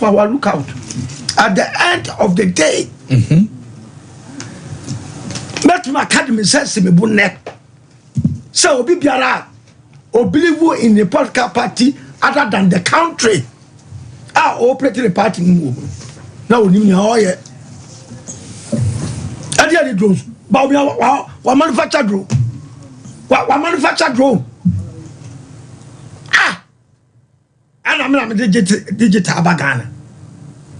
of our lookout. At the end of the day, let my academy says me bonnet. So Obi Biara, or believe in the political party other than the country. Operating the party now we need all yet. And the drones, Bawumia, what manufacture drone? What manufacture drone? And I'm digital bagana.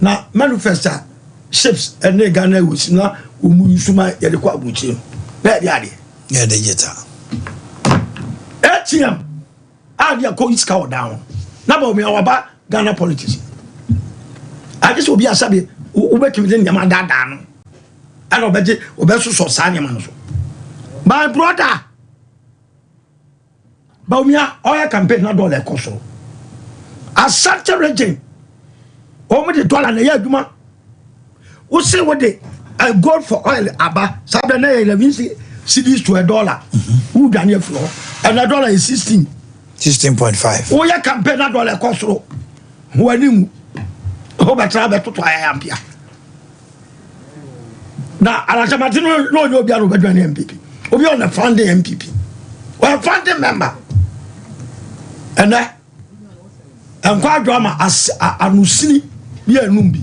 Now manufacture ships and they Ghana was now Umusuma Yadikwa Buchi. Very digital. ATM. Adia coins cow down. Now we are about Ghana politics. I just will be a sabi who bet within Yamada down. I don't bet it or best so Sanya Manso. My brother Bawumia, oil campaign not all that cost. As such a regime, over the dollar and a year, Duma, who say what they go for oil, Abba, Sabana 11 cities to $1. Who done your floor? And $1 is 16.5. Oh, your campaign not all that cost. Who are you? Oh, but I to am here. Now, Alajamatino, no, you'll be an MPP. We'll be on the founding MPP. Well, founding member. And that. And quite drama as a Nusini be a Numbi.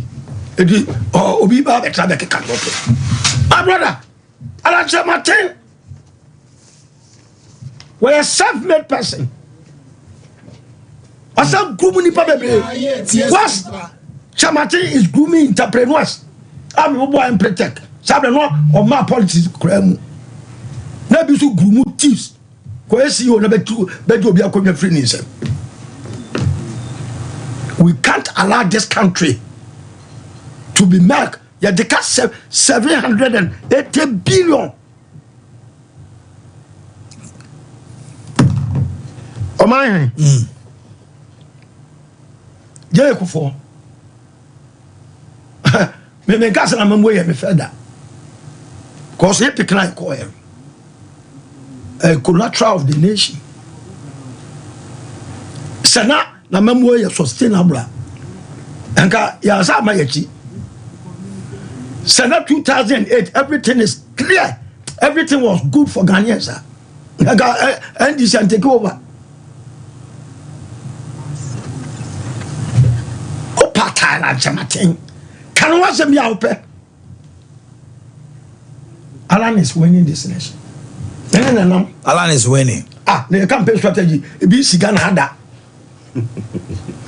Obi Baba Trabek. My brother, Alaja Martin, we're a self-made person. As a grooming was Chamatin is grooming entrepreneurs. I'm a boy and protect. Sabano or my politics. Never so groom thieves. Coesi or number 2, better be a common friend. We can't allow this country to be marked. Yeah, they cut 780 billion. Omanhene. Jay Kufo. Me gas na mamwe ya me feda. Cause he pick like oil. A collateral of the nation. Sana na mamwe ya sustainable. Enka ya sa mayechi. Sana 2008 everything is clear. Everything was good for Ghanaians. And this and take over. Can watch them out? Alan is winning this nation. Alan is winning. The campaign strategy. It be Sigana Hada.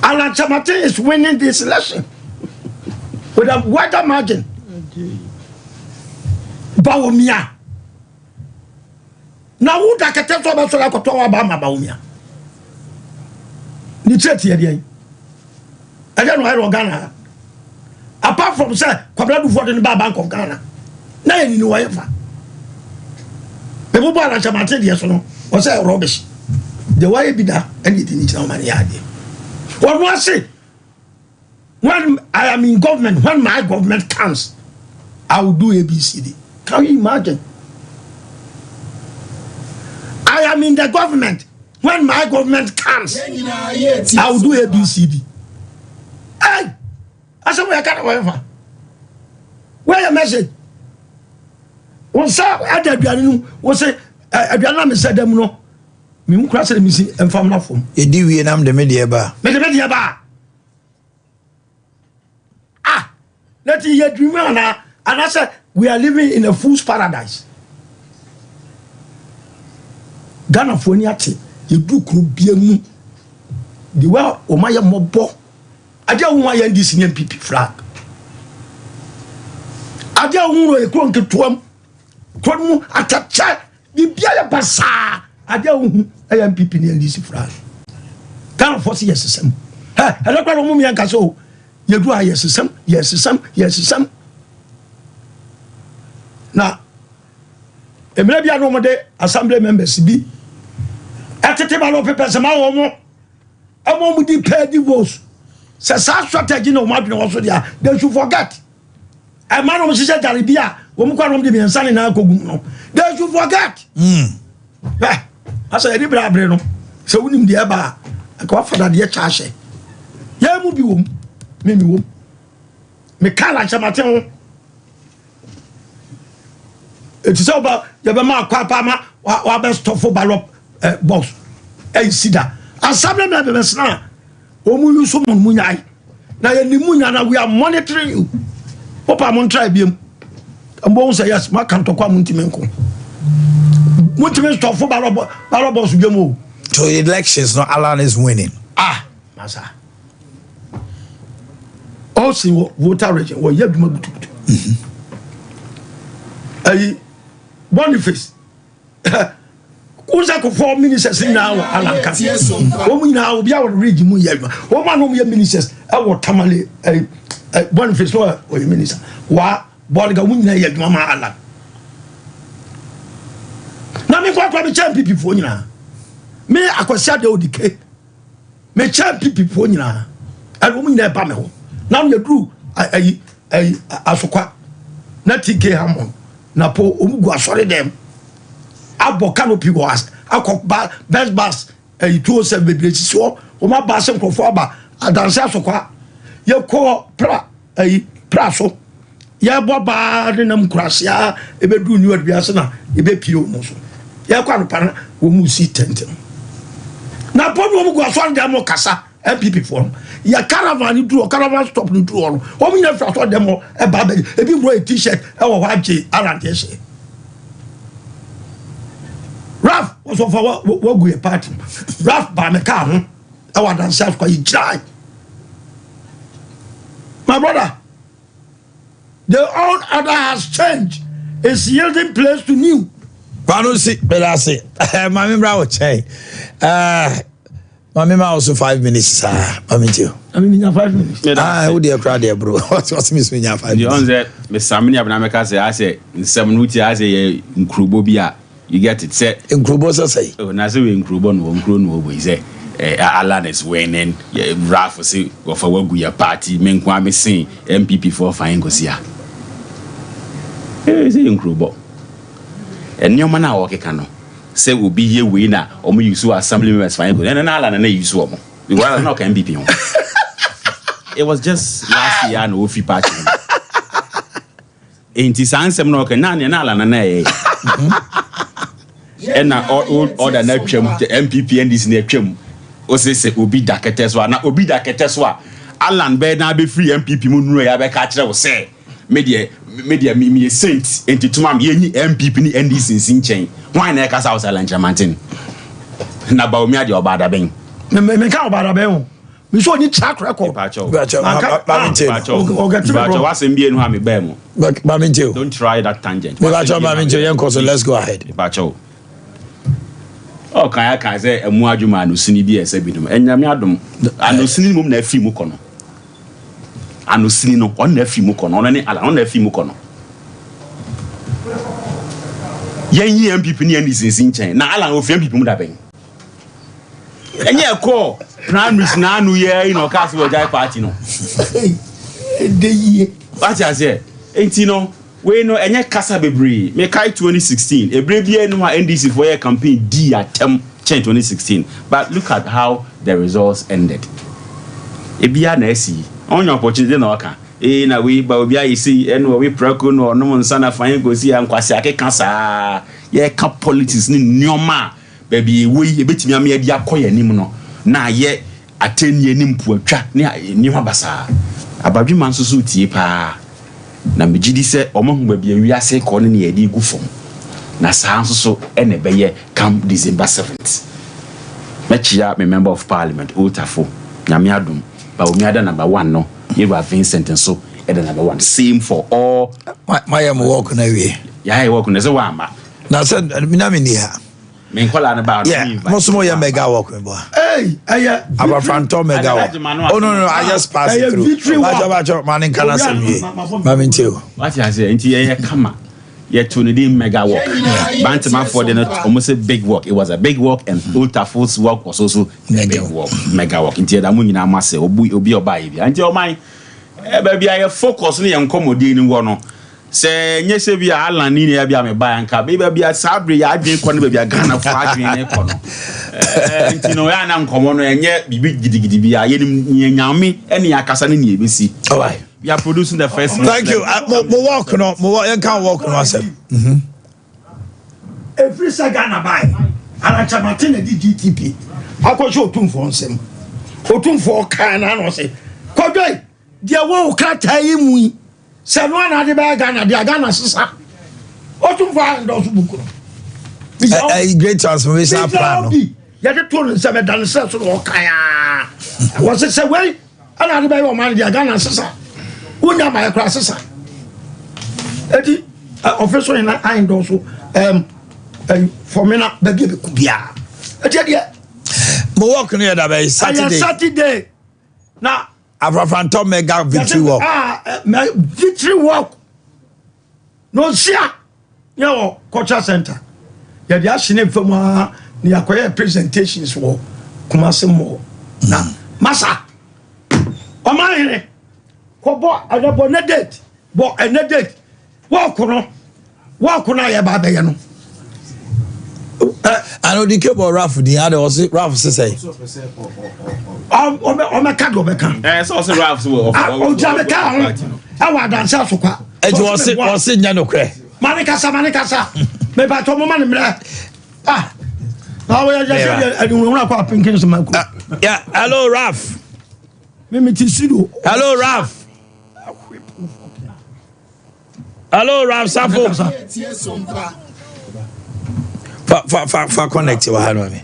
Alan Chamatin is winning this election with a wider margin. Bawumia. Now who da kete to ba so la koto wa ba ma Bawumia. Ni threat here. I don't know Ghana. Apart from say, Kwabla do for the Bank of Ghana. Na you know why fa. People buy na chamate dey so no. O say rubbish. The way be that anything is now money ade. What was say? When I am in government, when my government comes, I will do ABCD. Can you imagine? I am in the government. When my government comes, I will do ABCD. Hey, I said, we can't wait. Where your message? One say, Ade Akye one say, Abia me said them no. Me mu kura say me si enfam na fom. E di wie nam de media ba. Me de media ba. Let you dream and I said, we are living in a fool's paradise. Ghana for niati, you do krubiemu. The way Omaya Mobo. I don't want this in MPP flag. I don't want a clone to Twam. Twam at a child. The Bia Bassa. I don't want a MPP in this flag. Can't force yes, some. I don't want to move and so. You do yes, some, yes, some, yes, some. Now, a maybe I know the assembly members be at the table of papers. I want to pay the votes. Say strategy no matter also there. They should forget. A man of Sister Arabia, woman come from the San in Alcogun. They should forget. I said, Libra Breno. So we need the Aba. I go for that dear Chashe. Yeah, move you. me wo me kala chamate ho it is about you be ma kwa pa ma wa be stop for ballot box sida assembly me be sna o mu yu so mu nyai na ye ni mu nya na we are monitoring you papa mon try biem ambo say yes ma kan to kwa mu ntimenko mu ntime stop for ballot box dwemo. So elections, not Alan is winning. Masa. Also, voter region, well, you have Boniface. Who's that 4 ministers now? Alan Kati. Woman now be our region. Woman, no ministers. Our Tamale, Boniface, or minister. Wa Boliga Wina, yet Mama Alan. Now, me what I'm champion before you. Me akwasi de odike me champion people nyina and woman na ba me ho now you do asokwa na TK Hammond na po omugu asore dem abo canopy was akọ best bus 207 bebre so o ma ba se nkofo aba adanse asokwa ye ko pra so ye bo ba de nam krasia e be du new adbiase na e be pio mo so ye kwa no pa wo mu si tentem na podo mo go so dem kasa MPP form ya caravan do caravan stop no do on o mi na fra so dem e ba be e bi bro a t-shirt e wo waje around here Raf was of our go a party Raf ba me ka ho e wa dan self kwa ijai my brother the old order has changed is yielding place to new. Pano si, but I say, Mammy Brown Chay. Mammy also 5 minutes, Mammy too. I mean, 5 minutes. Who dear crowd there, bro? What's Miss Minya 5 minutes? You on that, Miss Samini Abnamaka say, I say, in 7 weeks, I say, in Krubobia, you get it set. In Krubosa say, oh, Nazi in Krubon, won't grow, we say, Alan is winning, Ralph say, go for what we are party, men Kwame sing, MPP for fine Gosia. Is in Krubo. And your man, I can say, will be here winner, or me use assembly members fine good, and Alan and they use one. We were not MPP. It was just last year, no fee party. Ain't his answer, no, and Alan and I. And now all the neptune, the MPP and this neptune, or say, Obi Daketeswa, now Obi Daketeswa, Alan Bernard be free MPP Moon, I be catcher will say, media me a saint, and to mam ye MPP ni NDC in chain. Why na kasa house Alan Chamantin? Na Bawumia your bada bang. Me ka bada bang. We so ni track record. Pacho. Pacho. What's in being who me bemo? Mamincho. Don't try that tangent. Pacho, Mamincho, so let's go ahead. Pacho. Oh, can say a muajuma no sini bi ese bidum. Enyame adom. Ano sini mum na afi mu kono. Ano sini no on na afi mu kono. On na ala on na afi mu kono. Yen yi MPP ni ani sinsin chen. Na ala ofi MPP mu da ben. Enye ko primaries na anu ye no cast we jai party no. De ye. What I say? Enti no we no enye kasa bebre. Me kai 2016. Ebre bia no NDC for your campaign D atem chen 2016. But look at how the results ended. Ebia na esi. On your opportunity na waka. Na we Bawumia isi eno we prako no no nsa na fan go si ankwase akeka saa. Ye ka politics ni nyoma. Baby we ebetimi am ye dia koye nim no. Na ye ateni nim puatwa ni basa. Abadwuma nso so tie pa. Na megidi se omohu ba bia wiase ko ne ye di gu fom. Na saa nso so ene beye come December 7th. Mechia me member of parliament Otafo. Nyame adom. Bawumia da number 1 no. You are Vincent and so at number 1. Same for all. My am walking away. Yeah, walking as a wamba. Now said Minaminia. Men call about most more your mega walking boy. Hey, our front Tom mega. Oh no, I just passed it through. Man in Canada. Mammy too. What I say, into come on. Yet to the mega walk. Bantama for the almost a big walk. It was a big walk, and Ultafo's walk was also a big walk, mega walk. Into the moon in our mass, obi your baby. And your mind, baby, I focus on and commodine one. Say, yes, if you are Alan in Abia, me buy and car, baby, be a sabri, I drink one baby, a gun of 5 in a corner. You know, I am common and yet be big giddy. Yami, any akasa ni ebesi. All right. We are producing the first. Thank you. Walk on. You can't walk on myself. Every second I buy, and I chamartin a DGTP. I go show 2 for some. O 2 for can I say. Kodoi, dear wo kata yimu. Say no na de ba Ghana, de Ghana sisa. O 2 for those buku. A great transformation plan. Ya de to se me dan se so no kan. Was it say way? Ana de ba yo man de Ghana sisa. Unya my class sisa. Edi officer in I endorse for me na baby be kubia. Edi de mo walk near that by Saturday. Now Abrafanto mega victory walk. Victory walk. No sia. Yo culture center. Ya dia shine fam ni akoye presentations wo Kumasi mo. Na masa. Omanhene. Ko bo adabo na date. Bo na date. Walk no ya ba be ye no. I know the cable Ralph the other was Ralph say. O me ka do be kan. So say Ralph will. O ja be ka. I wa dance so kwa. It was nya no kre. Manikasa. Me ba to mo man mre. Now we are just I don't know what pinkin some. Yeah, hello Ralph. Me tisido. Hello Ralph. Hello Ralph Safo. For connect you hand me.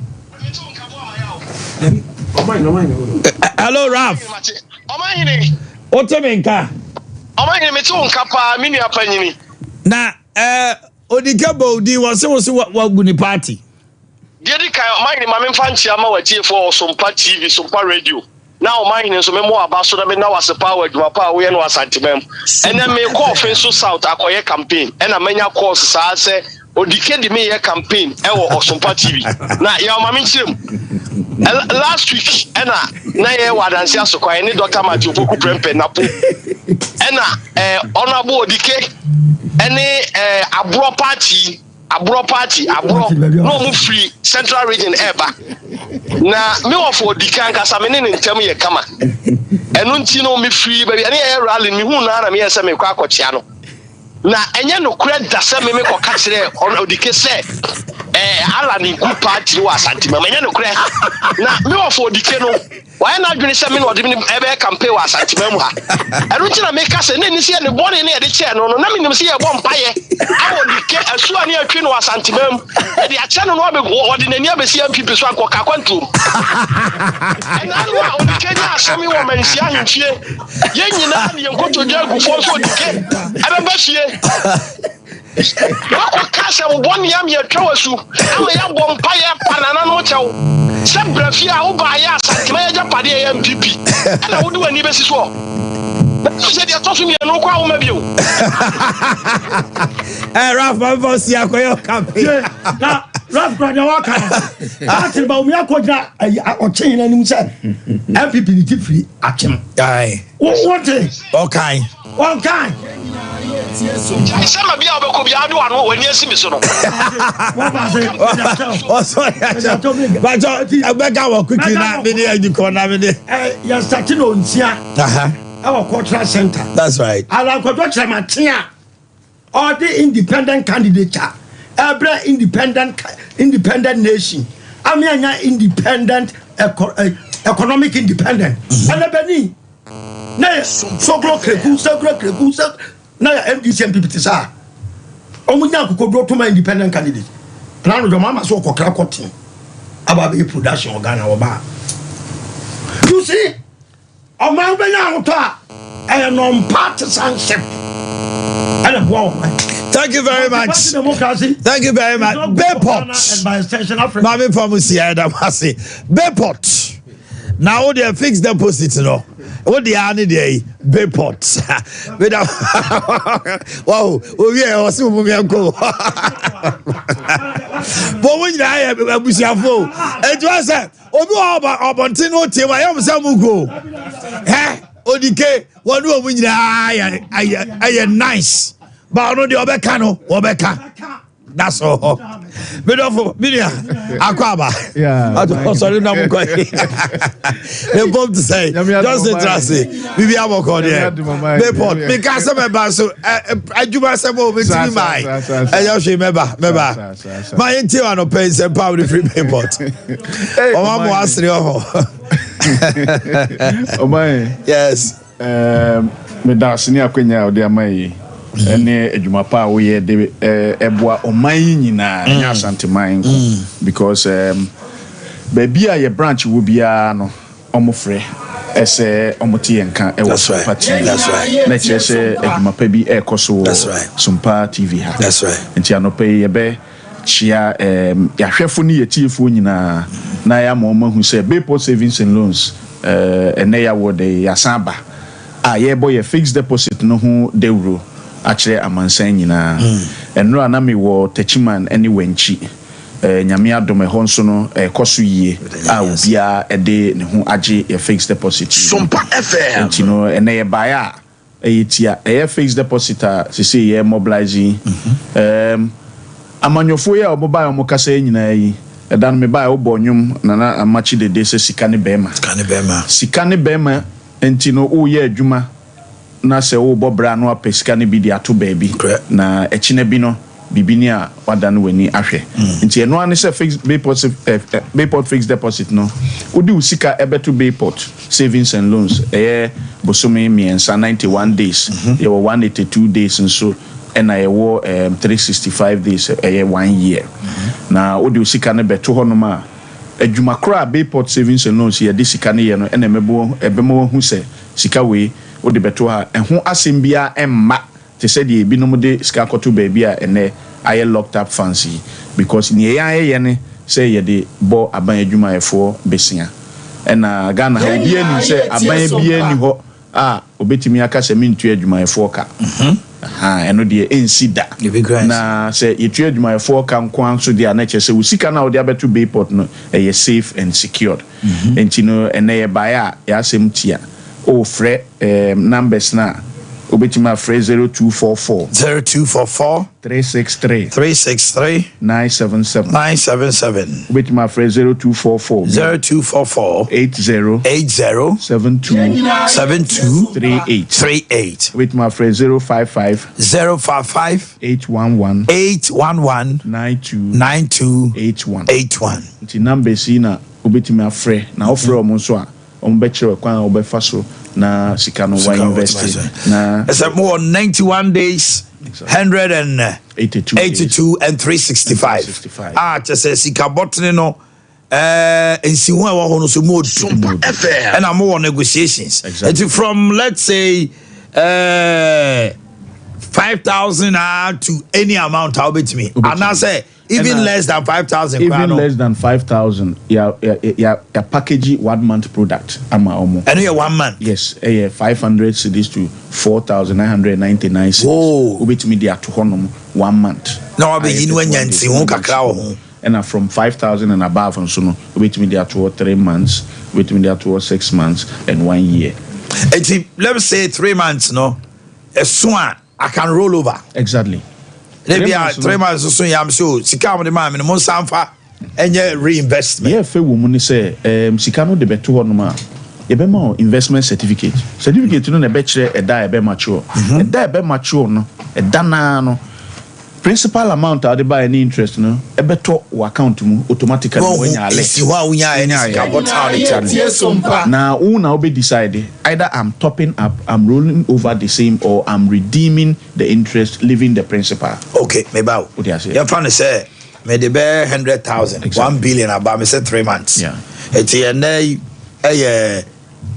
Hello Ralph. Omanhene. Otemenka. Omanhene me to nka pa me nua panyini. Na odikabo di wose wa guni party. Dedi kai Omanhene ma me mfa nchia ma watie for Sompa TV, Sompa radio. Na Omanhene so me mo abaso na me na wasepa wa adwuma pa we no asantemam. Ene me call Fenso South akoye campaign. Ena manya course sa se odike di me ye campaign e wo Sompa TV. Na ya ma me nchirem. Last week ena na ye wadansi asokwa ene Dr. Matthew Poku Prempe na po. Ena honorable odike ene abro party no mu free central region eba na me of odika nka sa me ne ntem ye kama eno nti no me free ba ene ye rally me hu na me ye se me kwa akochia no na enye no kura da se me ko ka kire odike se ala ni ku party wa santima enye no kura na me of odike no why na dwene se me no de me ebe campaign wa santima mu ha eno nti na me ka se ne ni se ne bone ne ye de che no na me nim se ye bo mpaye awo dike asu ani atwi no wa santima mu e de ache no no be wode nani abesi MPP so anko ka kwantum ena no wa odike nya asemi wo mansia ahimfie ye nyina ne yenkoto gya gufo so odike ebe ba fie wako kasa mboni yam ye twawasu ama ya bompa ye panana no chew se brafia wo ba ya santima ya japade ye MPP ana wodi wani besi so se dia tosu mi no kwa wo mabio Ralph Bavosi akoyo campaign na Ralph kwanya waka ati Bawumia ko gina ochen na nim se MPP ni tifri akem ai what okay Sama bia obeko bia do anu wani asimi so no. Oh sorry. But Abega wo quickly na me dey adiko na me dey. You start no ntia. Our cultural center. That's right. Ala ko do chamatia. All the independent candidature. Every independent nation. Amianya independent economic independent. Alabani. Na so kreku na ya MDC MPP tisa omunya kokodro to my independent candidate plan do mama so kokra kotin aba be production organ wo ba you see o ma be nya hoto a non-partisanship and wow. Thank you very much. Thank you very much. Bayport and by extension Africa. Mami promise ya da wase Bayport now they fixed deposit no. What the ani dey Bayport. Wow, we are also moving uncle. But when you are abusiafo, it was obi obontin no tie wa yam samugo. Odike wonu omunyina aye nice. Ba no de obeka no obeka. That's all. Beautiful, Minia, Aquaba. Yeah. Sorry, no more. They both to say, just interesting. Bibi Amoko there. They put because of my so I do myself over to my. I just remember. My entire no pay and power the free payport. Oh, I'm Oh my. Yes. Me da sini akwenya ode amai. Ene adwuma pa wo ye de eboa oman nyina nya asanteman because baby a ye branch wo bia no omofre ese omote yenka e wo Sompa TV. That's right. Na chese adwuma pa bi e koso Sompa TV ha. That's right. Enti anope ye be chia yahwefo ni yetiefo nyina na ya mo mahu se Bayport Savings and Loans ene ya wo de yasaba ye boy a fixed deposit no ho dewro actually amansan nyina enro na me wo techiman any wenchi nyame adome ho nso no koso yie obia de ne ho age a fixed deposit Sompa FM enti no ene ye baya eyetia fixed deposit se say ye mobilizing amanyofo ye oboba yo mokasa nyina yi edan me ba obonyum na amachi de se sika ne bema enti no o ye adwuma na se wo bobra no apesika ne bi di ato baabi na ekine bi no bibini a wada no wani ahwe enti eno ane se fixed Bayport fixed deposit no odi usika ebeto Bayport Savings and Loans bosome miensa 91 days ye 182 days nso ena ye 365 days 1 year na odi usika ne beto ho no ma adwuma kra Bayport Savings and Loans ye de sika ne ye no ena mebo ebemo hu se sika we odi beto ha ho asembia emma te said ye binom de sika koto baby a ene aye locked up fancy because ni ye ne say ye de bo aban adwuma efo besia ena Ghana ha bia ni say aban bia ni ho obetimi aka se mintu adwuma efo ka eno de ensida na say yetu adwuma efo ka nkwan so de na che say usika na odi abeto Bayport no ye safe and secured enti no ene ye baya ya asem o fre numbers na obetima fre 0244 363 977 obetima fre 0244 80 72 38 obetima fre 055 811 92 81 nti numbers na obetima fre na ofre o monso a ombechiro kwa obefaso na sikano wa invest na it's more 91 days 182 and 365 just say sikabotne no ensi ho wa hono so mo and am more negotiations it's from let's say 5,000 to any amount how bet me and I say even less than 5,000 even less than 5,000 yeah package 1 month product ama omo and you 1 month yes 500 cedis to 4,999 cedis obet me dia to honom 1 month now be yin wanyanti ho kakra ho and from 5,000 and above and so no obet me dia to 3 months obet me dia to 6 months and 1 year let's say 3 months no I can roll over exactly. Maybe 3 months so yam so sika mo de ma me no sanfa enye reinvestment yeah fe wo mu ni say sika no de beto ho no ma e be ma investment certificate no na be kire eda e be mature eda e be mature no eda na no principal amount out by any interest no e beto wo account mu automatically when you alert si wa unya sika bot now una be decide either I'm topping up, I'm rolling over the same, or I'm redeeming the interest, leaving the principal. Okay, maybe what do you say? You're trying to say me the bear 100,000 1 billion about me say 3 months yeah it's a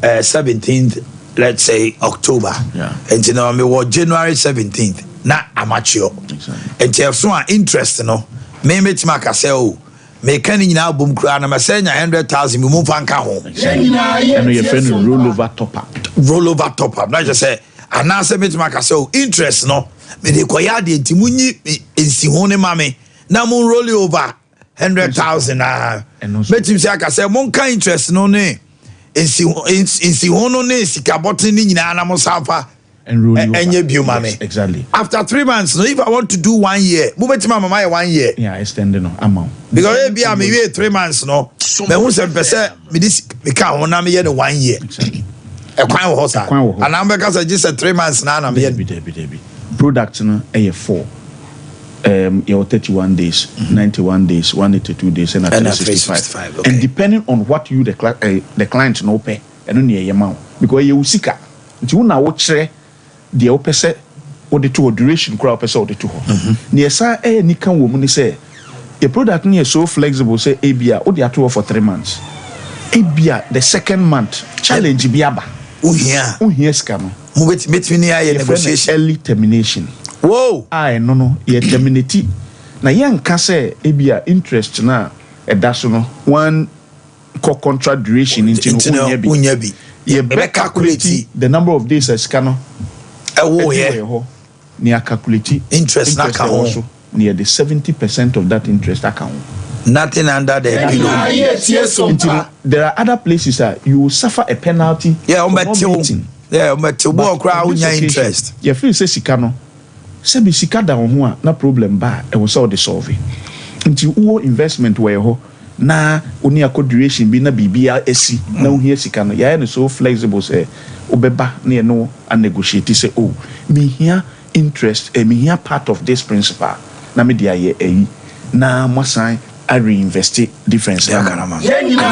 17th let's say October yeah and you know me was January 17th na amateur exactly and you so interest no me meet my say oh me can nyina bom kura na me say 100,000 me move anka ho and your friend roll over top up na just say ana say meet my say oh interest no me dey koya de ntimunyi ensi ho ne mame na mon roll over 100,000 metim say aka say mon kan interest no ne ensi ho no ne sika bottle ni nyina na mo sanfa and yes, exactly. After 3 months, no, if I want to do 1 year, move to my 1 year. Yeah, extending no amount. Because if I may 3 months, no, me who say person me this me can't want me 1 year. Exactly. A kwan ho sa. And I'm because I just said 3 months now. I'm here. Product no 4. Your 31 days, 91 days, 182 days, and 365. Okay. And depending on what you the client no pay, and only a amount because you sika. You na watch the opposite or the two duration crowd person or the two. Near sa ni can woman say a product near so flexible say Abia or the 2 for 3 months. Abia the second month challenge biaba. Here scam. Move it meet me near negotiation early termination. Whoa! No, ye terminate. Na yan can say Abia interest na a dasono one contract duration into unyabi. Ye calculate the number of days as cano. Near calculate interest also near the 70% of that interest account. Nothing under the below. There are other places that you will suffer a penalty. Yeah, but interest. You feel say sikano. Sebi sika da ho a na problem ba e wo so de solve. Nti wo investment we ho na oni akọ duration bi na bibia esi na wo hia sika no ya no so flexible say obeba na no a negotiate say oh me hia interest me hia part of this principal na me dia ye eyi na mosan I reinvest difference na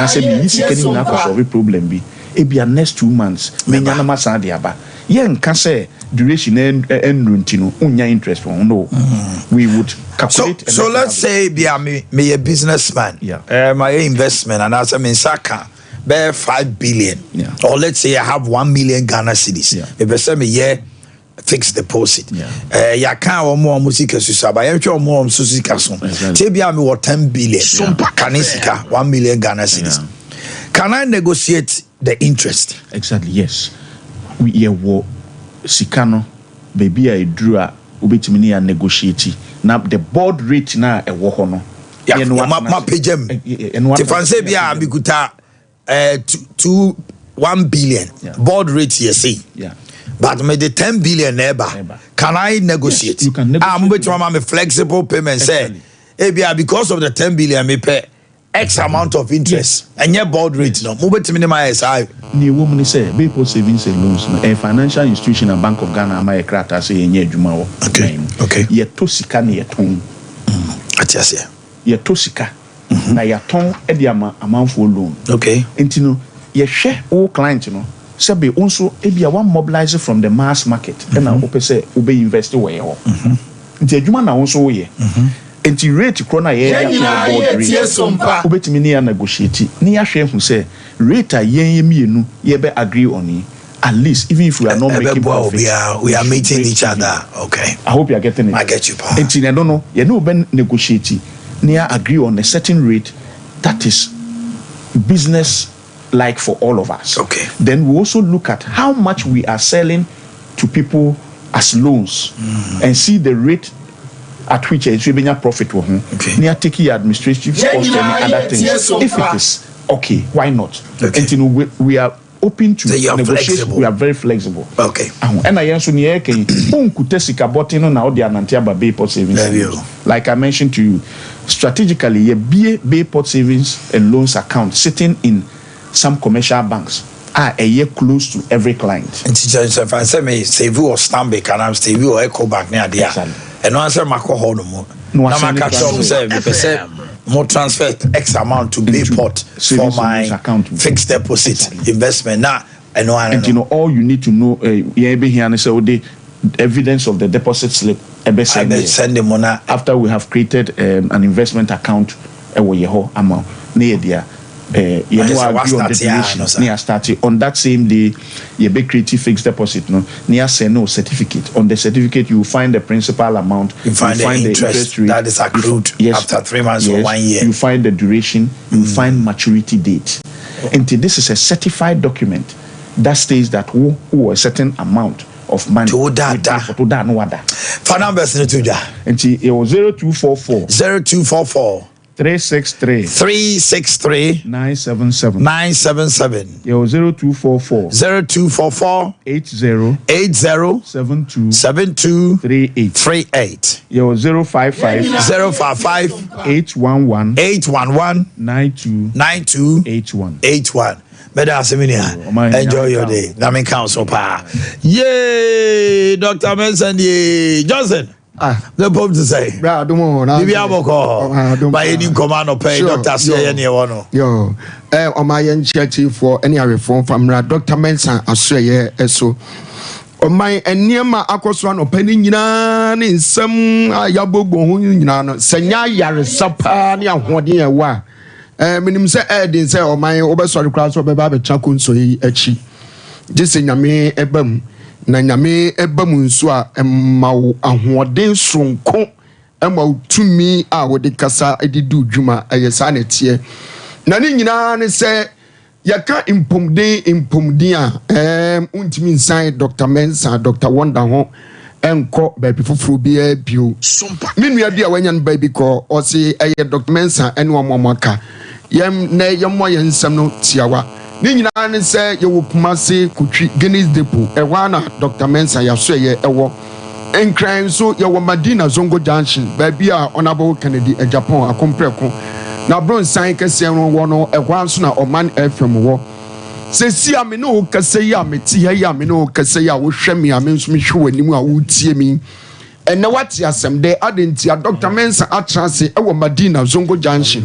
say me sika ni na for solve problem bi e bia next 2 months me nya na masan de aba ye nka say duration and runtino unya interest on no we would calculate so let's say be me a businessman my investment and as I mean saka be 5 billion or let's say I have 1 million Ghana cedis if I say me fixed deposit ya kan wo mo musika susaba ya twa mo susika so say be me what 10 billion Sompa kanisika 1 million Ghana cedis can I negotiate the interest? Exactly, yes. We wo sikano baby I drew a ubetimi ni negotiate na the board rate na e wo ho no ya ma pagem te fanse bia bikuta 1 billion board rate you see but me the 10 billion never can I negotiate? Yes, you can negotiate. I'm between me flexible payment say bia because of the 10 billion me pay X amount of interest and your board rate no move to minimum SI ni woman say people savings and loans no a financial institution and Bank of Ghana my krata say enye adwuma wo okay ye to sika na ye ton atiase ye to sika na ye ton e de amanfo loan okay enti no ye hwe o client no say be also e bia one mobilize from the mass market and na opese obe invest we ho enti adwuma na won so wo ye enti rate krona ye ya board rate Sompa obetimi ni ya negotiate ni ya hwe hu say rate a yen mienu ye be agree on it at least even if we are not making profit we are meeting each other okay I hope you are getting it I get you pa enti I don't know you know ben negotiate ni ya agree on a certain rate that is business like for all of us okay then we also look at how much we are selling to people as loans and see the rate at which a profit will near taking administrative cost and other things. If it is okay, why not? Okay. And we are open to negotiation. We are very flexible. Okay. And I answer near Kenya. Now they are Nantiaba Bayport savings. Like I mentioned to you, strategically, a Bayport savings and loans account sitting in some commercial banks are a year close to every client. And if I say me save you or Stanbic and I'm save you or Echo Bank near there. And no answer Mako Hono. No answer more transfer X amount to Bayport for my account fixed deposit investment. Now and you know all you need to know the evidence of the deposit slip send them on after we have created an investment account amount near there. You know, on that same day, you be creative fixed deposit. No, near say no certificate. On the certificate, you find the principal amount. You find the interest rate that is accrued after 3 months or 1 year. You find the duration. You find maturity date. And this is a certified document that states that who a certain amount of money to that. For numbers, and it was 0244 0244 363 363 977 977 0244 0244 80 72 38 055 811 92 81. Better Asiminia. Enjoy your day. Namin Council Pa. Yay, Dr. Benson. Yay, Johnson. The Pope to say. Maybe I will call by any command or pay Dr. Say one. Yo, on my initiative for any reform from Dr. Benson, Australia, so. On my and near my aquaswan opening in some yabobo, Senya Yarisapa, near Wadia wa. Minim say Edin say o my obeso class o beba be chakun so yi achi jese nyame ebam na nyame ebam nso a emma ahoden sonko emma tumi a wode kasa edidu dwuma ayesa na tie na ne nyina ne say yaka impomden a untimi nsan Dr. Mensa Dr. Wonder ho enko baby fufuru bia bio minua bia wanya no baby ko o se eye Dr. Mensa ene omomaka yem na yemo yensam no tiawa ni nyina ne se ye wo Kumase Kutwi Guinness Depot ewa na Dr. Mensa ya so ye ewo enkran so ye wo Madina Zongo Junction baby a Honorable Kennedy Japan akompreko na bronsan kese no wo no ewa so na Oman FM wo se si ame no kase ya meti ya ame no kase ya wo hweme ame nso mehwe wanimu a wo tie mi ene wati asem de adentia Dr. Mensa atrase ewo Madina Zongo Junction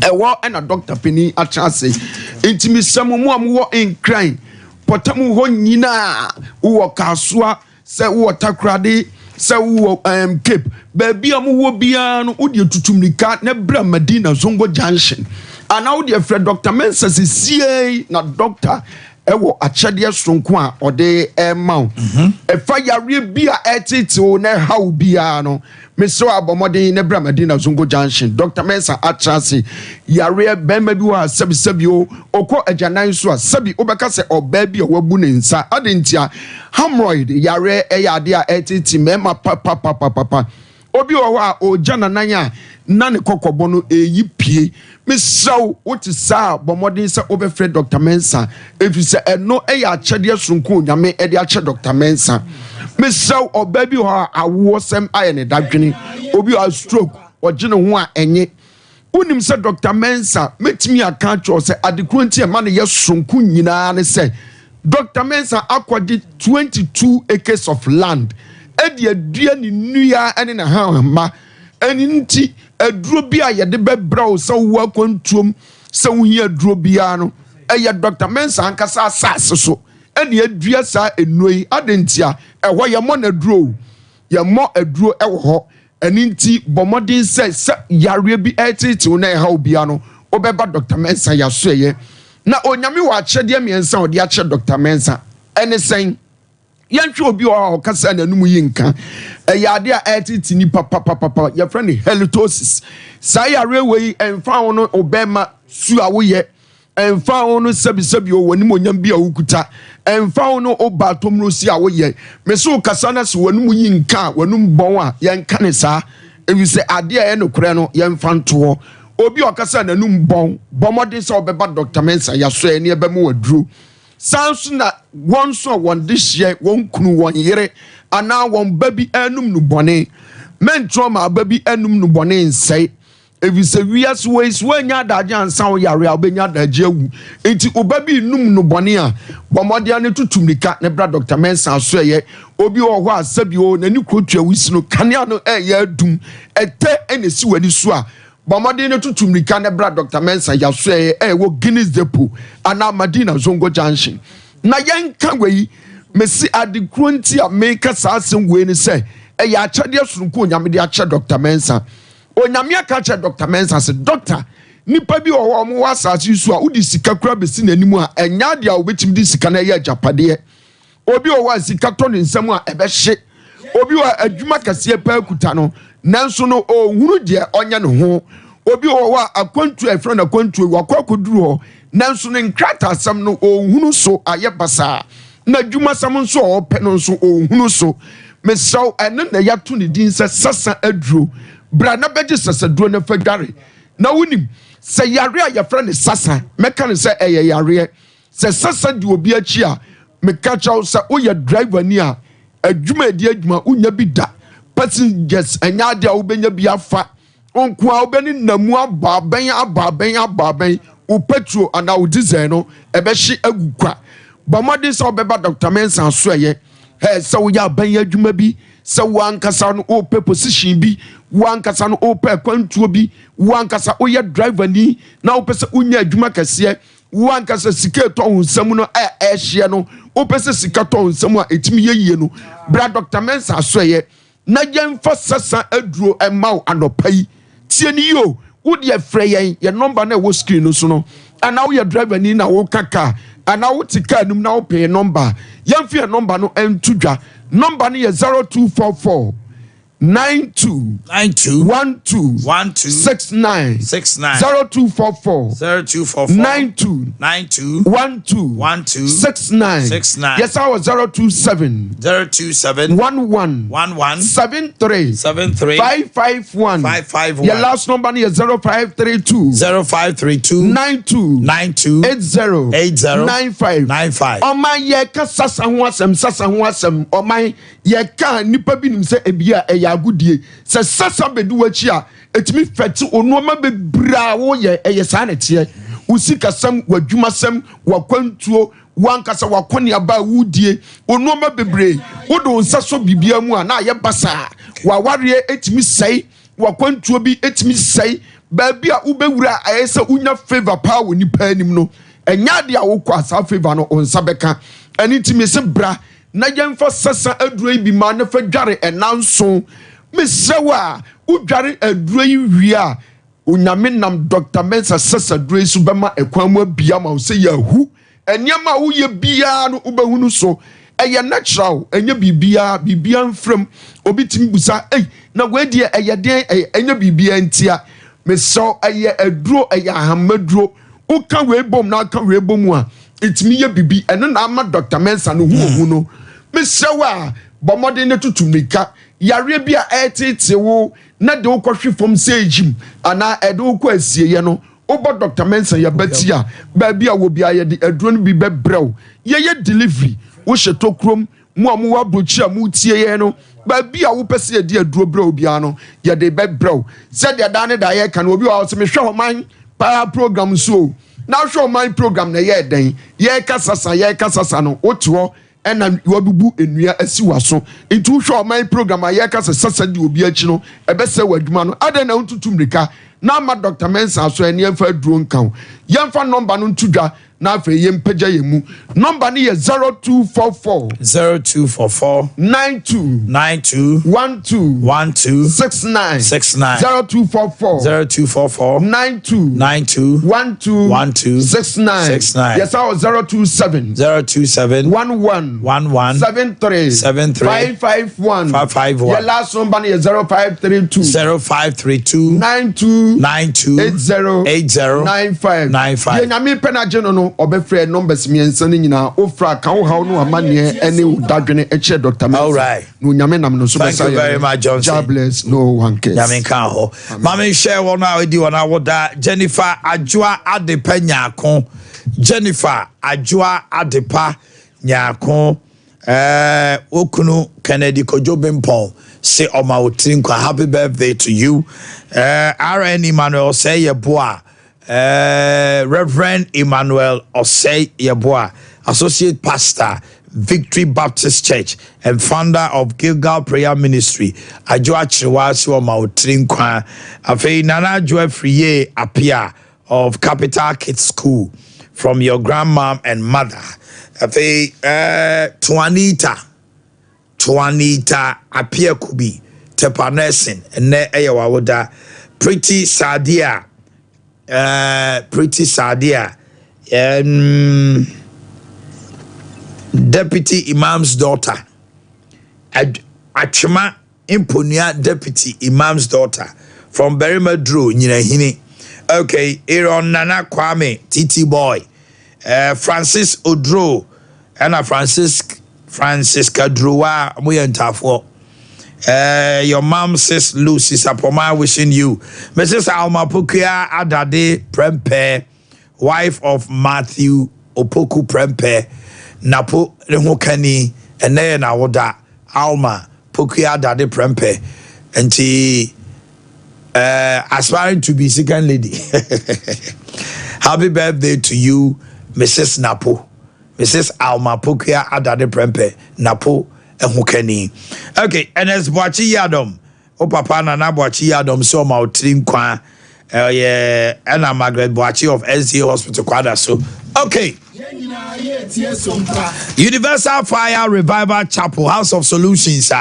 ewo ena Dr. Penny atrase intimi samu amwo enkran potamu ho nyina wo kasua se wo takrade se wo cape baby amwo bia no odi tutumnika na bra Madina Zongo Junction ana wo de Fred Dr. Mensa sie na doctor ewo achede sonko a ode ema efa yare bia etiti na haw bia no meso abomodin na bra Madina Zongo Junction Dr. Mensa atrase yare bema bi wa sabi o okọ ajanan so a sabi obeka se oba bi o wabu ne nsa adentia hemorrhoid yare eyade a etiti mema papa obi o wa o jananan a na ne kokobo no eyi pie mesaw what sa bomodin se obefre Dr. Mensa efise eno eya achede sunko nyame ede ache Dr. Mensa mesaw obabi ho awo sem aye ne dadwene obi a stroke ogene ho a enye unim se Dr. Mensa metimi aka cho se adekronti e ma ne ye sunko nyina ne se Dr. Mensa akwadi 22 acres of land edi adua ni nua ene na ha ma eninti aduro bia ye de bebra o se wo akwantuom se wo hi aduro bia no eye Dr. Mensa ankasa asase so ene adua sa enoi adentia eho ye mo na aduro ye mo aduro ewo ho eninti bomodin se yare bi etiti na e ha obia no obeba Dr. Mensa ya so ye na onyame wa achede miensa odi ache Dr. Mensa ene sen yantwe obi o kasa na num yinka eyade a etiti ni papa your friend halitosis say yare we emfa wono obema su awoye emfa wono sabi o wani monyam bia wukuta emfa wono obatom no si awoye me so kasa na so wanum yinka wanum bon a yenka ne sa ewi se ade a no kure no yemfa nto obi o kasa na num bon bomode se obeba Dr. Mensa ya so ene eba mu waduro sanso na won so won this year won kunu won yere ana won baby enum no bone men trauma baby enum no bone nsai evise wias ways wanya daje ansan wo yare obenya daje awu enti obabi num no bone a bomode ane tutumnika ne bra Dr. Mensa so ye obi wo ho asabi o nani krotua wisino kanea no eye adum ete enesi wani so a bomode ne tutumnika ne bra Dr. Mensa ya so ye wo Guinness Depot ana Madina Zongo Junction na yanka wei mesi adekronti a make saasem we ni se ya achade asunko nyame de ache Dr. Mensa onyame aka ache Dr. Mensa se doctor nipa bi wo mo wasase su a udi sika kura besi nanimu a enya de a obetim di sika na ya japade obi wo wa sika to ne nsam a ebehye obi wa adwuma kase pa kuta no nanso no ohunu de onye ne ho obi wo wa akwantu e friend akwantu wakwakoduru ho nanso ne nkrata asam no ohunu so aye basa na adwuma sam nso ope no nso ohunu so mesaw ene na yato ne din se sasa aduro bra na beje sasa duro na fadware na wonim sɛ yare a yɛfrɛ ne sasa mɛka ne sɛ ɛyɛ yareɛ sɛ sasa di obi akyi a meka kyɛw sɛ woyɛ driver ni a adwuma edi adwuma wonya bi da passengers ɛnya ade a wobɛnya bi afa onko a wobɛni namu abaaben wo petrol ana wo diesel no ɛbɛhye agukwa bɔmɔde sɛ wobɛba Dr. Mensa so ɛyɛ sɛ woyɛ aban adwuma bi sɛ wankasa no wopɛ position bi wankasa no wopɛ kwantuo bi wankasa woyɛ driver ni na wopɛ sɛ wonya adwuma kɛseɛ wankasa sika tɔ ho nsɛm no ɛhyeɛ no wopɛ sɛ sika tɔ ho nsɛm a ɛtumi yɛ yie no bra Dr. Mensa so ɛyɛ na yɛmfa sasa aduro ɛma wo anɔpa yi tie ni yo wo de frɛ yɛn number na ɛwɔ screen no so no ana woyɛ driver ni na wo kaka ana wo te car num na wo pay number yɛmfa yɛn number no ɛnto dwa number no yɛ 0244 92 12 69 0244 92 12 69 yes I was 027 11 73 551 your last number is 0532 92 80 oh my ye ka sasa ho asem oh my ye ka nipa bi nim se ebia agudie se sasa bedu wachi a etimi fete onuoma bebra wo ye sa na tie usikasam wadwumasam wakwantuo wankasa wakoni aba wudie onuoma bebre wodo nsa so bibia mu a na ye basa waware etimi sei wakwantuo bi etimi sei baabi a ubewura ayesa unya favor pa wo nipa anim no enya de a wo kwa sa favor no onsa beka ani timi se bra na yɛmfa sasa aduro bi ma na fa dware ɛnanso mesɛwa udware aduro yi wie a onyame nam Dr. Mensa sasa aduro so bɛma ɛkwan mu abia ma wo sɛ yahu ɛniɛma wo yɛ bia no wobɛhunu so ɛyɛ natural ɛnyɛ bibia mfram obi timi busa na wɔadie ɛyɛ den ɛnyɛ bibia ntia mesɛw ɛyɛ aduro ɛyɛ ahamaduro woka wei bom na aka wei bom a etimi yɛ bibi ɛno na ama Dr. Mensa no hu no mesewa bomode ne tutumika yare bia etete wo na de wokɔhwe fom sejim ana ede wokɔ asieye no obo Dr. Mensa ya bati a ba bia wo bia ye de aduro no bi bebrew ye delivery wo hyeto krom mu amu wa brochi amu tie ye no ba bia wo pese ye de aduro brew bia no ye de bebrew se de da ne da ye kan obi wa se me hwe homan pa program so na hwe homan program na ye den ye kasasa no oto ena wabubu enua asiwa so ntu hwe my program ayeka sasa di obi achi no ebese wadwuma no ade na ntutu mrika na ma Dr. Mensa so ene emfa duro nkan yemfa number no ntudwa na afa yempagya yemu number no ye 0244 92 12 69 0244 92 12 69 yes I was 027 11 73 551 your last number is 0532 92 80 95 ye nyame penaje no obefre numbers miensa ni nyina ofra kan wo haw no amane ene dadwene eche Dr. Mensa all right no nyame nam no so be say very much Johnson God bless no one cares nyame kan ho mama share one now di one awoda Jennifer Adwoa Adepa Nyako Jennifer Adwoa Adepa Nyako okunu Kennedy Kojobempon say oma otinkwa happy birthday to you RN Emmanuel say yeboa Reverend Emmanuel Osei Yeboah, Associate Pastor, Victory Baptist Church, and founder of Gilgal Prayer Ministry. Ajo Achirewasi Omaotrinkwa. Afei Nana Joefriye Apia of Capital Kids School from your grandmom and mother. Afei Tuanita Apia Kubi Tepanesin ne Eyawawoda Pretty Sadia. Pretty Sadia, Deputy Imam's daughter, Achima Impunia Deputy Imam's daughter from Berimadru, Nyinahini. Okay, Aaron Nana Kwame, TT Boy, Francis Odro, and Francisca Drua, Muyantafo, Your mom, sis Lucy Sapoma, wishing you. Mrs. Alma Pukia Adade Prempe, wife of Matthew Opoku Prempe, Napo Remokani, and then Awoda Alma Pukia Adade Prempe, and she aspiring to be second lady. Happy birthday to you, Mrs. Napo, Mrs. Alma Pukia Adade Prempe, Napo. Okay, and as Boakye Yadom, o papa na Boakye Yadom so ma otrim kwa and Margaret Boakye of SDA Hospital kwada so. Okay. Universal Fire Revival Chapel House of Solutions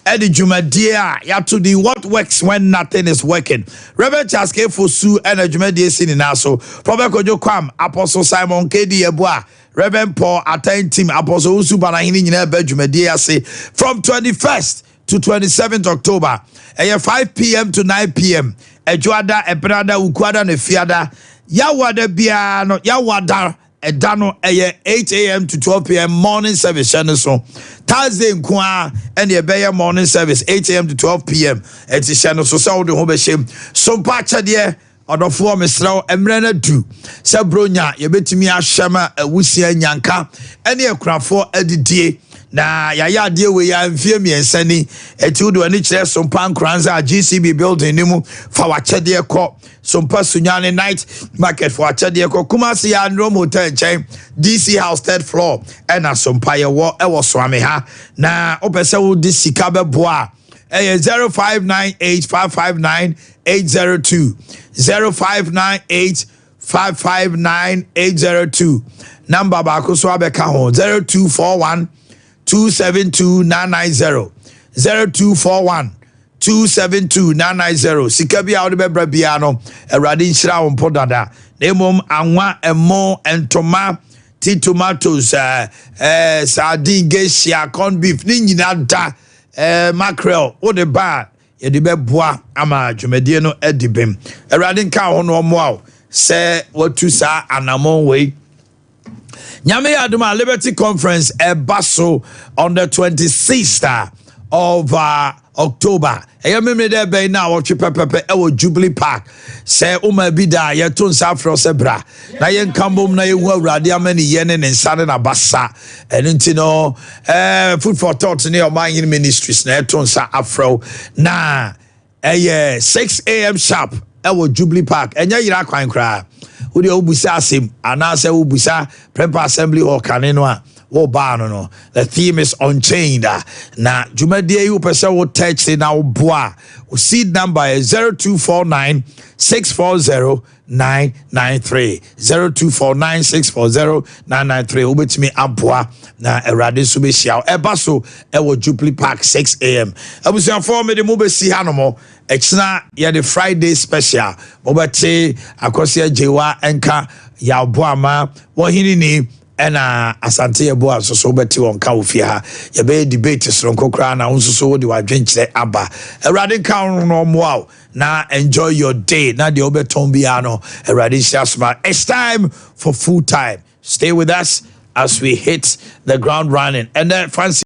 Eddie Jumadia ya to the what works when nothing is working. Reverend Charles K. Fosu and Jumadia sinin also. Prophet Kojo Kwam, Apostle Simon K.D. Eboa, Reverend Paul Attain Team, Apostle Usu Banahini Nyina Jumadia say from 21st to 27th October, 5 p.m. to 9 p.m. Ejuada, Ebrada, Ukwada, Nefiada, Yawada Biano, Yawada. Edano 8 a.m. to 12 p.m. morning service. So Thursday and the Bay morning service 8 a.m. to 12 p.m. It's the channel so the Hobeshim. Sompa Chadia or the form is slow and Renner do. Sabronya, you bet me a shama a wusia nyanka, any a crap for Eddie. Na ya deal with ya fear me and sending a two do any chair some pan kranza GCB building nimu for what chadia co some personal night market for chadia co kumasi and room hotel chain DC house third floor and a some pie war was swami ha na opesa this sikabe boa 0598559802 0598559802 number bako so abeka ho 0241 272-990 0241-272-990 Sikabia Odebra Biano Radin Shra on Podada Nemom Anwa Emo and Toma Tea tomatoes sardine gesia corned beef Ninata mackerel or the bar Yedibe Bois Ama Jumediano Edibim Radin Cow on wow say what to sa anamon way. Nyame Aduma Liberty Conference Basso on the 26th of October. I remember there by now or Chipepe Jubilee Park. Say Bida Yatun Safro Sebra. Na yen Kambum na yu radia many yenen and Saturn Abassa. And intino food for thought near Omanhene Ministries na Yatun Sa Afro. Na 6 a.m. sharp. Jubilee Park. And ya quine cry. Udi obusa sim anase obusa Prempa Assembly or Kanenwa or Barno. The theme is Unchained. Na Jumadie you pesa wo text in our bois. Seed number is 0249-640-993. 0249-640-993. Ubetimi aboa na erade subeshia. Ebaso ewo Jubilee Park 6 a.m. Abusia for me de mobesi hanomo. Exna ya the Friday special. Mobate akosia jewa enka ya boama wohini ni ena asante ebo asoso beti wonka ofia ya be debate sronko kra na unsoso wo de wadwenkyere aba erade kan no mo na enjoy your day na de obeton bia no erade shasma. It's time for full time. Stay with us as we hit the ground running and then fancy